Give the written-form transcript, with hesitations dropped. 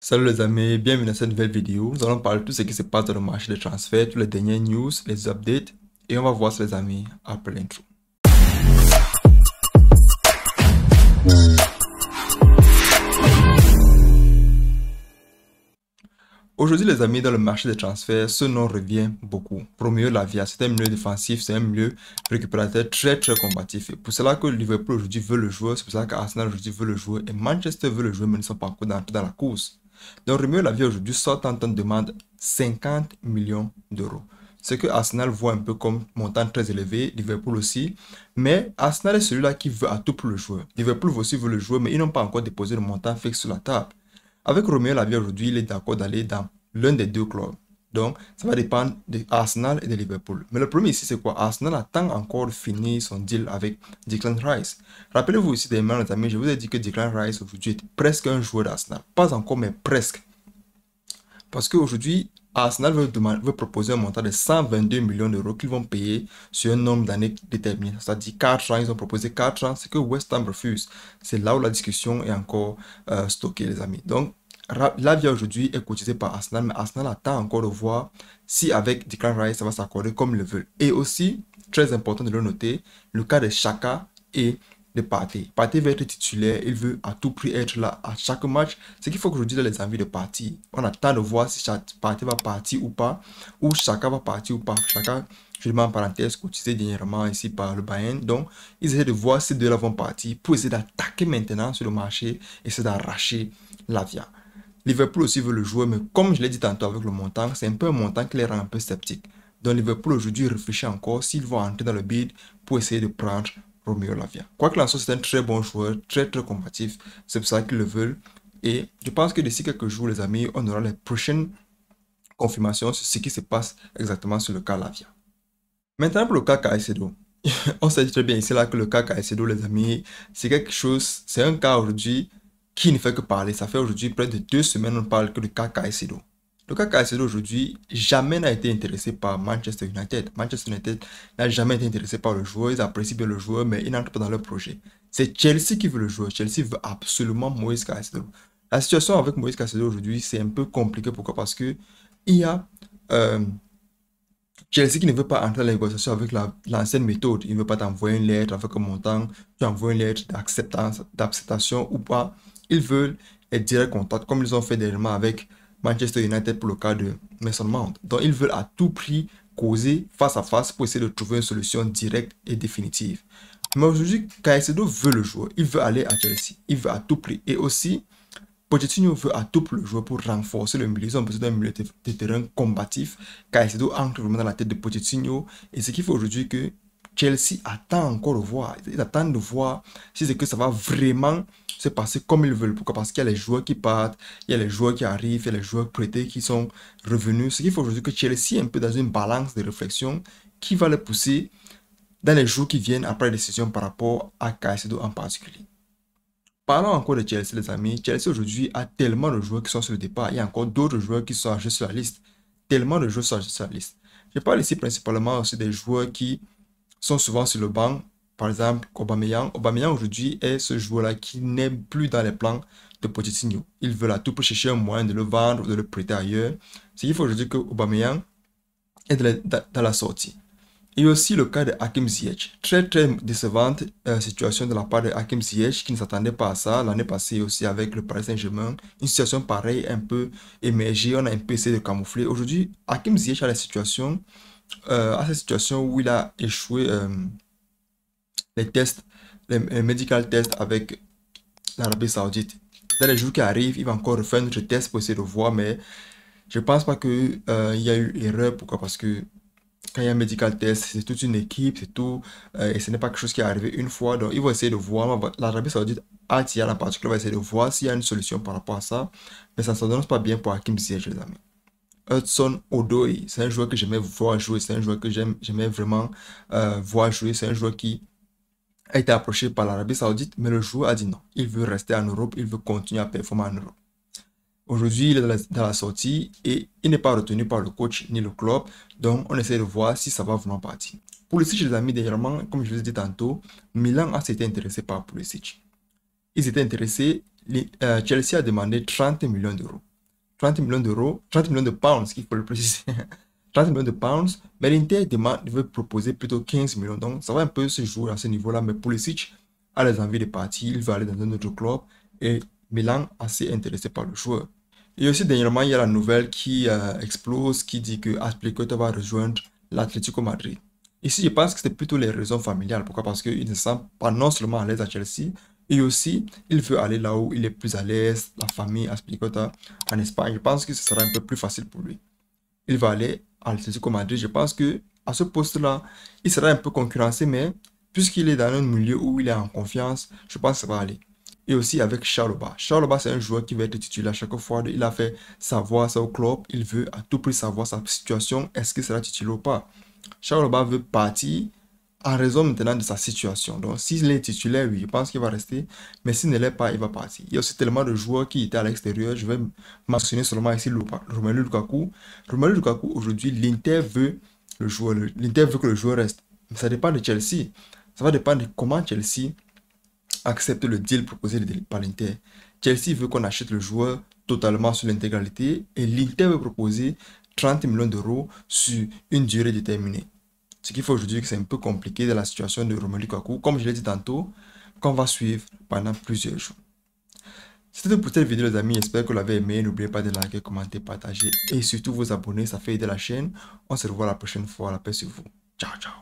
Salut les amis, bienvenue dans cette nouvelle vidéo. Nous allons parler de tout ce qui se passe dans le marché des transferts, toutes les dernières news, les updates et on va voir ça les amis après l'intro. Aujourd'hui les amis, dans le marché des transferts, ce nom revient beaucoup. Romeo Lavia, c'est un milieu défensif, c'est un milieu récupérateur très combatif. Et pour cela que Liverpool aujourd'hui veut le jouer, c'est pour ça qu'Arsenal aujourd'hui veut le jouer et Manchester veut le jouer mais ne sont pas encore dans la course. Donc Romeo Lavia aujourd'hui sort en demande 50 millions d'euros. Ce que Arsenal voit un peu comme montant très élevé, Liverpool aussi. Mais Arsenal est celui-là qui veut à tout pour le joueur. Liverpool aussi veut le jouer, mais ils n'ont pas encore déposé le montant fixe sur la table. Avec Romeo Lavia aujourd'hui, il est d'accord d'aller dans l'un des deux clubs. Donc, ça va dépendre d'Arsenal et de Liverpool. Mais le problème ici, c'est quoi? Arsenal attend encore de finir son deal avec Declan Rice. Rappelez-vous aussi, les amis, je vous ai dit que Declan Rice aujourd'hui est presque un joueur d'Arsenal. Pas encore, mais presque. Parce qu'aujourd'hui, Arsenal veut proposer un montant de 122 millions d'euros qu'ils vont payer sur un nombre d'années déterminé. C'est-à-dire 4 ans, ils ont proposé 4 ans, c'est que West Ham refuse. C'est là où la discussion est encore stockée, les amis. Donc, Lavia aujourd'hui est cotisé par Arsenal, mais Arsenal attend encore de voir si avec Declan Rice, ça va s'accorder comme ils le veulent. Et aussi, très important de le noter, le cas de Xhaka et de Partey. Partey va être titulaire, il veut à tout prix être là à chaque match. Ce qu'il faut que je dise les envies de partir. On attend de voir si Partey va partir ou pas, ou Xhaka va partir ou pas. Xhaka, je le mets en parenthèse, cotisé dernièrement ici par le Bayern. Donc, ils essaient de voir si ces deux-là vont partir pour essayer d'attaquer maintenant sur le marché et essayer d'arracher Lavia. Liverpool aussi veut le jouer, mais comme je l'ai dit tantôt avec le montant, c'est un peu un montant qui les rend un peu sceptiques. Donc Liverpool aujourd'hui réfléchit encore s'ils vont entrer dans le bid pour essayer de prendre Romeo Lavia. Quoi qu'il en soit, c'est un très bon joueur, très combatif. C'est pour ça qu'ils le veulent. Et je pense que d'ici quelques jours, les amis, on aura les prochaines confirmations sur ce qui se passe exactement sur le cas Lavia. Maintenant, pour le cas Caicedo. On sait très bien ici là que le cas Caicedo, les amis, c'est quelque chose, c'est un cas aujourd'hui qui ne fait que parler. Ça fait aujourd'hui près de 2 semaines on parle que du cas Caicedo. Le cas Caicedo aujourd'hui jamais n'a été intéressé par Manchester United. Manchester United n'a jamais été intéressé par le joueur. Ils apprécient bien le joueur, mais ils n'entrent pas dans leur projet. C'est Chelsea qui veut le joueur. Chelsea veut absolument Moïse Caicedo. La situation avec Moïse Caicedo aujourd'hui, c'est un peu compliqué. Pourquoi? Parce que il y a Chelsea qui ne veut pas entrer dans la négociation avec l'ancienne méthode. Il ne veut pas t'envoyer une lettre avec un montant. Tu envoies une lettre d'acceptation ou pas. Ils veulent être direct contact comme ils ont fait dernièrement avec Manchester United pour le cas de Mason Mount. Donc, ils veulent à tout prix causer face à face pour essayer de trouver une solution directe et définitive. Mais aujourd'hui, Caicedo veut le jouer. Il veut aller à Chelsea. Il veut à tout prix. Et aussi, Pochettino veut à tout prix le jouer pour renforcer le milieu. Ils ont besoin d'un milieu de terrain combatif. Caicedo entre vraiment dans la tête de Pochettino. Et ce qui fait aujourd'hui que Chelsea attend encore de voir. Ils attendent de voir si c'est que ça va vraiment se passer comme ils veulent. Pourquoi? Parce qu'il y a les joueurs qui partent, il y a les joueurs qui arrivent, il y a les joueurs prêtés qui sont revenus. Ce qui fait aujourd'hui que Chelsea est un peu dans une balance de réflexion qui va les pousser dans les jours qui viennent après la décision par rapport à Caicedo en particulier. Parlons encore de Chelsea, les amis. Chelsea aujourd'hui a tellement de joueurs qui sont sur le départ. Il y a encore d'autres joueurs qui sont ajoutés sur la liste. Tellement de joueurs sont ajoutés sur la liste. Je parle ici principalement aussi des joueurs qui sont souvent sur le banc. Par exemple, Aubameyang. Aubameyang aujourd'hui est ce joueur-là qui n'est plus dans les plans de Pochettino. Ils veulent à tout pour chercher un moyen de le vendre ou de le prêter ailleurs. Ce qu'il faut aujourd'hui que Aubameyang est dans la sortie. Il y a aussi le cas de Hakim Ziyech. Très décevante situation de la part de Hakim Ziyech qui ne s'attendait pas à ça. L'année passée aussi avec le Paris Saint-Germain, une situation pareille un peu émergée. On a un peu essayé de camoufler. Aujourd'hui, Hakim Ziyech a cette situation où il a échoué les tests, les medical tests avec l'Arabie Saoudite. Dans les jours qui arrivent, il va encore refaire un autre test pour essayer de voir, mais je ne pense pas qu'il y a eu erreur. Pourquoi? Parce que quand il y a un medical test, c'est toute une équipe, c'est tout, et ce n'est pas quelque chose qui est arrivé une fois. Donc, ils vont essayer de voir. L'Arabie Saoudite, Al-Ittihad en particulier, va essayer de voir s'il y a une solution par rapport à ça. Mais ça ne s'annonce pas bien pour Hakim Ziyech, les amis. Hudson-Odoi, c'est un joueur que j'aimais voir jouer, c'est un joueur que j'aimais vraiment voir jouer. C'est un joueur qui a été approché par l'Arabie Saoudite, mais le joueur a dit non. Il veut rester en Europe, il veut continuer à performer en Europe. Aujourd'hui, il est dans la sortie et il n'est pas retenu par le coach ni le club. Donc, on essaie de voir si ça va vraiment partir. Pulisic, les amis, dernièrement, comme je vous ai dit tantôt, Milan a été par Pulisic. Ils étaient intéressés. Chelsea a demandé 30 millions d'euros. 30 millions d'euros, 30 millions de pounds, qu'il faut le préciser. 30 millions de pounds, mais l'Inter veut proposer plutôt 15 millions. Donc, ça va un peu se jouer à ce niveau-là. Mais Pulisic a les envies de partir. Il va aller dans un autre club. Et Milan assez intéressé par le joueur. Et aussi, dernièrement, il y a la nouvelle qui explose, qui dit que Azpilicueta va rejoindre l'Atlético Madrid. Ici, je pense que c'est plutôt les raisons familiales. Pourquoi? Parce qu'il ne se sent pas non seulement à l'aise à Chelsea, et aussi, il veut aller là où il est plus à l'aise, la famille Azpilicueta en Espagne. Je pense que ce sera un peu plus facile pour lui. Il va aller à l'Atlético Madrid. Je pense que à ce poste-là, il sera un peu concurrencé, mais puisqu'il est dans un milieu où il est en confiance, je pense que ça va aller. Et aussi avec Chalobah. Chalobah, c'est un joueur qui va être titulaire à chaque fois. Il a fait savoir ça au club. Il veut à tout prix savoir sa situation. Est-ce qu'il sera titulaire ou pas? Chalobah veut partir en raison maintenant de sa situation. Donc, s'il est titulaire, oui, je pense qu'il va rester. Mais s'il ne l'est pas, il va partir. Il y a aussi tellement de joueurs qui étaient à l'extérieur. Je vais mentionner seulement ici Romelu Lukaku. Romelu Lukaku, aujourd'hui, l'Inter veut le joueur. L'Inter veut que le joueur reste. Mais ça dépend de Chelsea. Ça va dépendre de comment Chelsea accepte le deal proposé par l'Inter. Chelsea veut qu'on achète le joueur totalement sur l'intégralité et l'Inter veut proposer 30 millions d'euros sur une durée déterminée. Ce qui fait aujourd'hui que c'est un peu compliqué dans la situation de Romelu Lukaku, comme je l'ai dit tantôt, qu'on va suivre pendant plusieurs jours. C'était tout pour cette vidéo les amis, j'espère que vous l'avez aimé. N'oubliez pas de liker, commenter, partager et surtout vous abonner, ça fait aider la chaîne. On se revoit la prochaine fois, la paix sur vous. Ciao, ciao.